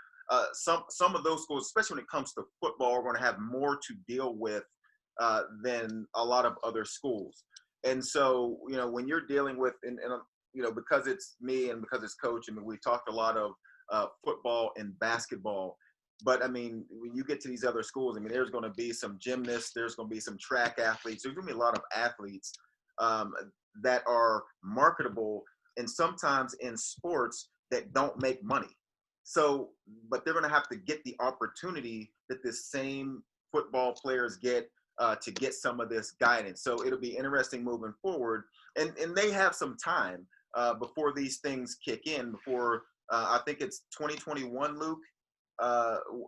Some of those schools, especially when it comes to football, are going to have more to deal with than a lot of other schools. And so, when you're dealing with, and because it's me and because it's Coach, we talked a lot of football and basketball. But I mean, when you get to these other schools, there's going to be some gymnasts, there's going to be some track athletes, there's going to be a lot of athletes that are marketable, and sometimes in sports that don't make money. So, but they're going to have to get the opportunity that the same football players get to get some of this guidance. So it'll be interesting moving forward. And they have some time before these things kick in, before I think it's 2021, Luke,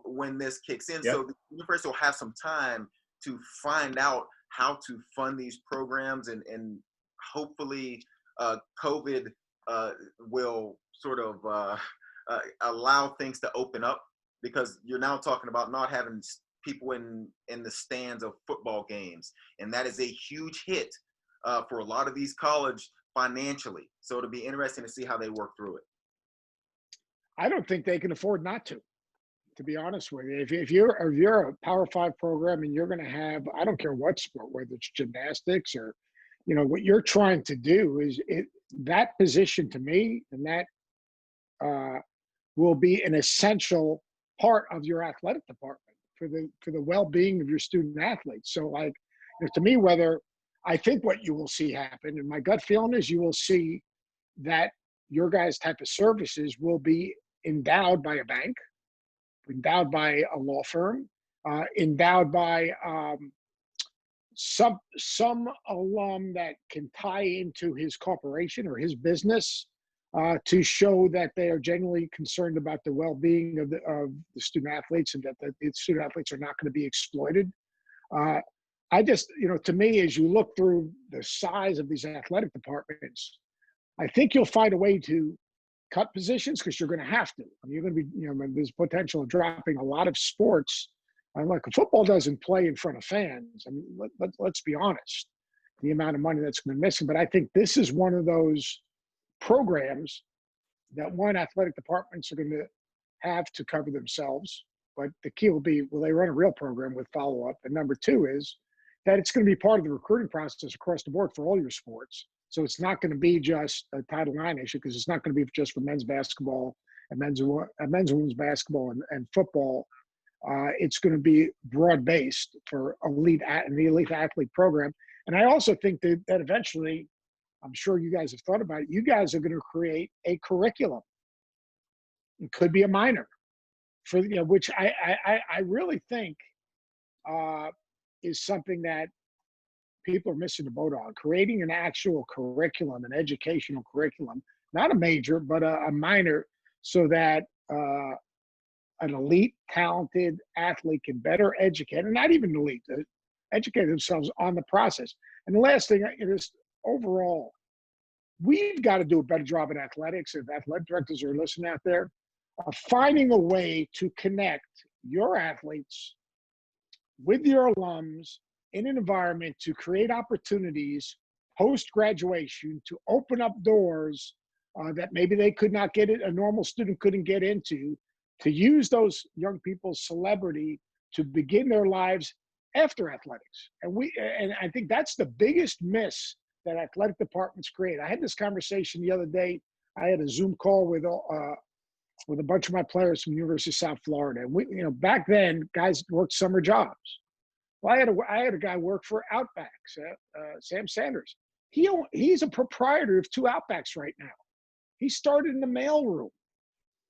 when this kicks in. Yep. So the university will have some time to find out how to fund these programs, and hopefully COVID will sort of allow things to open up, because you're now talking about not having people in the stands of football games, and that is a huge hit for a lot of these colleges financially. So it'll be interesting to see how they work through it. I don't think they can afford not to be honest with you. If you're a Power 5 program and you're going to have, I don't care what sport, whether it's gymnastics or, what you're trying to do is that position to me, and that will be an essential part of your athletic department for the well-being of your student athletes. So to me, I think what you will see happen, and my gut feeling is you will see that your guys' type of services will be endowed by a bank, endowed by a law firm, endowed by some alum that can tie into his corporation or his business to show that they are genuinely concerned about the well-being of the student athletes, and that the student athletes are not going to be exploited. I just, to me, as you look through the size of these athletic departments, I think you'll find a way to cut positions, because you're going to have to. You're going to be, there's potential of dropping a lot of sports. Like football doesn't play in front of fans. Let's be honest, the amount of money that's been missing. But I think this is one of those programs that athletic departments are going to have to cover themselves. But the key will be, will they run a real program with follow-up? And number two is that it's going to be part of the recruiting process across the board for all your sports. So it's not going to be just a Title IX issue, because it's not going to be just for men's basketball and men's and women's basketball and football. It's going to be broad-based for the elite athlete program. And I also think that eventually, I'm sure you guys have thought about it, you guys are going to create a curriculum. It could be a minor, for which I really think is something that people are missing the boat on, creating an actual curriculum, an educational curriculum, not a major, but a minor, so that an elite, talented athlete can better educate, and not even elite, educate themselves on the process. And the last thing is overall, we've got to do a better job in athletics. If athletic directors are listening out there, finding a way to connect your athletes with your alums in an environment to create opportunities post-graduation to open up doors that maybe they could not get it, a normal student couldn't get into, to use those young people's celebrity to begin their lives after athletics. And I think that's the biggest miss that athletic departments create. I had this conversation the other day. I had a Zoom call with a bunch of my players from the University of South Florida. And we, back then, guys worked summer jobs. Well, I had a guy work for Outbacks, Sam Sanders. He's a proprietor of 2 Outbacks right now. He started in the mailroom.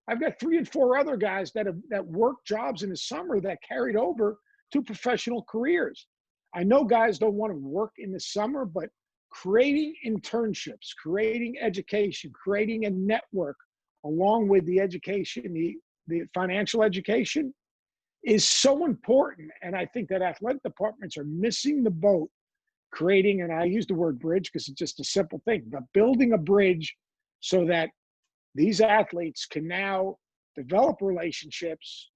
I've got 3 and 4 other guys that worked jobs in the summer that carried over to professional careers. I know guys don't want to work in the summer, but creating internships, creating education, creating a network along with the education, the financial education is so important. And I think that athletic departments are missing the boat creating, and I use the word bridge because it's just a simple thing, but building a bridge so that these athletes can now develop relationships,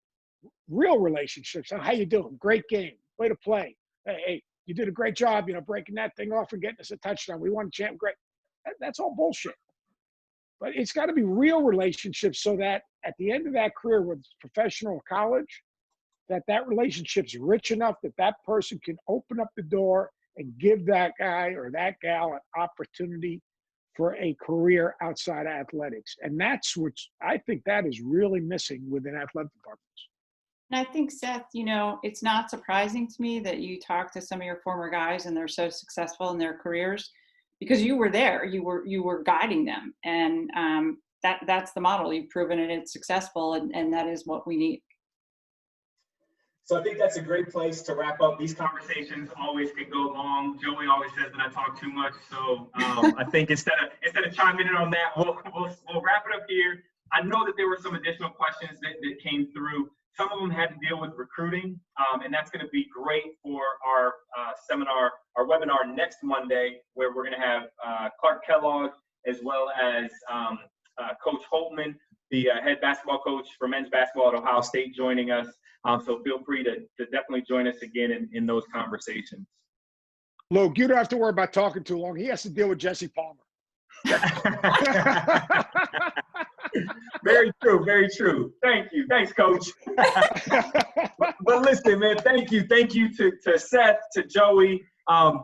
real relationships. How you doing? Great game. Way to play. Hey, you did a great job, breaking that thing off and getting us a touchdown. We won a champ. Great. That's all bullshit. But it's got to be real relationships so that at the end of that career, whether it's professional or college, that relationship's rich enough that that person can open up the door and give that guy or that gal an opportunity for a career outside athletics. And that's what I think that is really missing within athletic departments. And I think, Seth, it's not surprising to me that you talk to some of your former guys and they're so successful in their careers because you were there, you were guiding them. And that's the model. You've proven it, it's successful, and that is what we need. So I think that's a great place to wrap up. These conversations always could go long. Joey always says that I talk too much. So I think instead of chiming in on that, we'll wrap it up here. I know that there were some additional questions that came through. Some of them had to deal with recruiting, and that's going to be great for our our webinar next Monday, where we're going to have Clark Kellogg as well as Coach Holtman, the head basketball coach for men's basketball at Ohio State, joining us. So feel free to definitely join us again in those conversations. Luke, you don't have to worry about talking too long. He has to deal with Jesse Palmer. Very true, very true. Thank you. Thanks, Coach. But listen, man, thank you. Thank you to Seth, to Joey.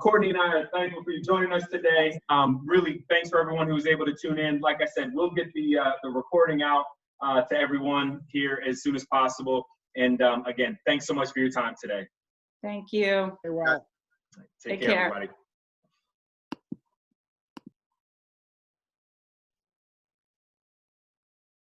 Courtney and I are thankful for you joining us today. Really, thanks for everyone who was able to tune in. Like I said, we'll get the recording out to everyone here as soon as possible. And again, thanks so much for your time today. Thank you. Hey, well. Take care, everybody.